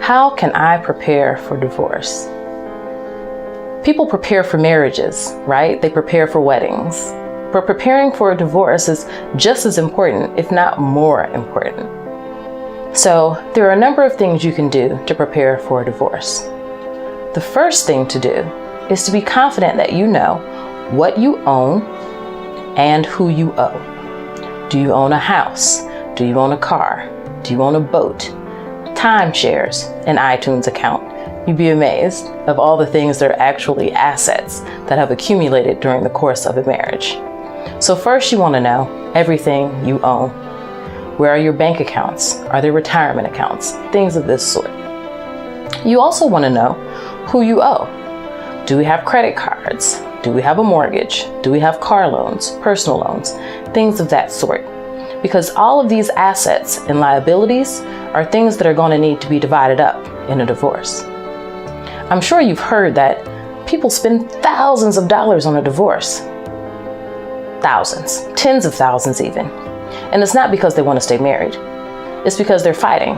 How can I prepare for divorce? People prepare for marriages, right? They prepare for weddings. But preparing for a divorce is just as important, if not more important. So there are a number of things you can do to prepare for a divorce. The first thing to do is to be confident that you know what you own and who you owe. Do you own a house? Do you own a car? Do you own a boat? Timeshares, an iTunes account? You'd be amazed of all the things that are actually assets that have accumulated during the course of a marriage. So first you want to know everything you own. Where are your bank accounts? Are there retirement accounts? Things of this sort. You also want to know who you owe. Do we have credit cards? Do we have a mortgage? Do we have car loans, personal loans, things of that sort? Because all of these assets and liabilities are things that are going to need to be divided up in a divorce. I'm sure you've heard that people spend thousands of dollars on a divorce. Thousands, tens of thousands even. And it's not because they want to stay married. It's because they're fighting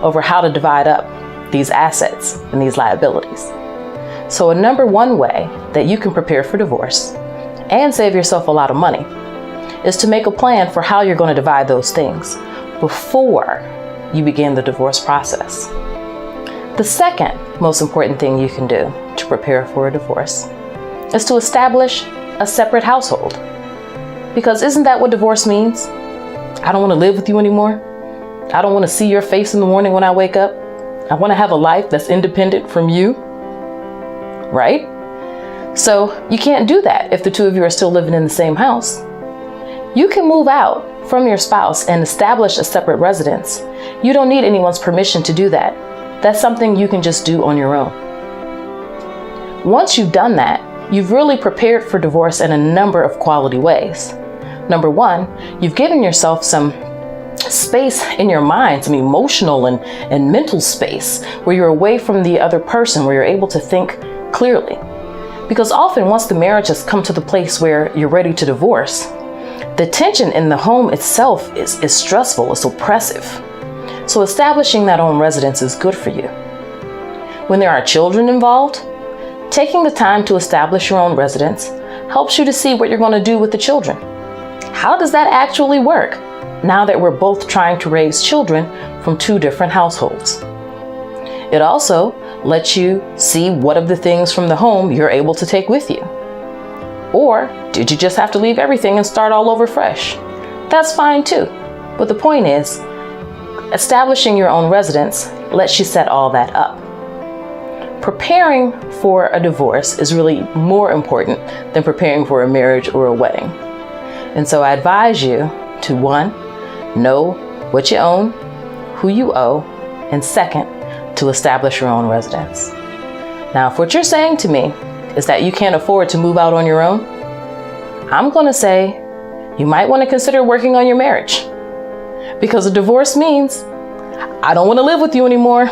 over how to divide up these assets and these liabilities. So a number one way that you can prepare for divorce and save yourself a lot of money is to make a plan for how you're going to divide those things before you begin the divorce process. The second most important thing you can do to prepare for a divorce is to establish a separate household. Because isn't that what divorce means? I don't want to live with you anymore. I don't want to see your face in the morning when I wake up. I want to have a life that's independent from you. Right? So you can't do that if the two of you are still living in the same house. You can move out from your spouse and establish a separate residence. You don't need anyone's permission to do that. That's something you can just do on your own. Once you've done that, you've really prepared for divorce in a number of quality ways. Number one, you've given yourself some space in your mind, some emotional and mental space where you're away from the other person, where you're able to think clearly. Because often once the marriage has come to the place where you're ready to divorce, the tension in the home itself is stressful, it's oppressive. So establishing that own residence is good for you. When there are children involved, taking the time to establish your own residence helps you to see what you're going to do with the children. How does that actually work now that we're both trying to raise children from two different households? It also lets you see what of the things from the home you're able to take with you. Or did you just have to leave everything and start all over fresh? That's fine too. But the point is, establishing your own residence lets you set all that up. Preparing for a divorce is really more important than preparing for a marriage or a wedding. And so I advise you to, one, know what you own, who you owe, and second, to establish your own residence. Now, if what you're saying to me is that you can't afford to move out on your own, I'm going to say you might want to consider working on your marriage. Because a divorce means I don't want to live with you anymore.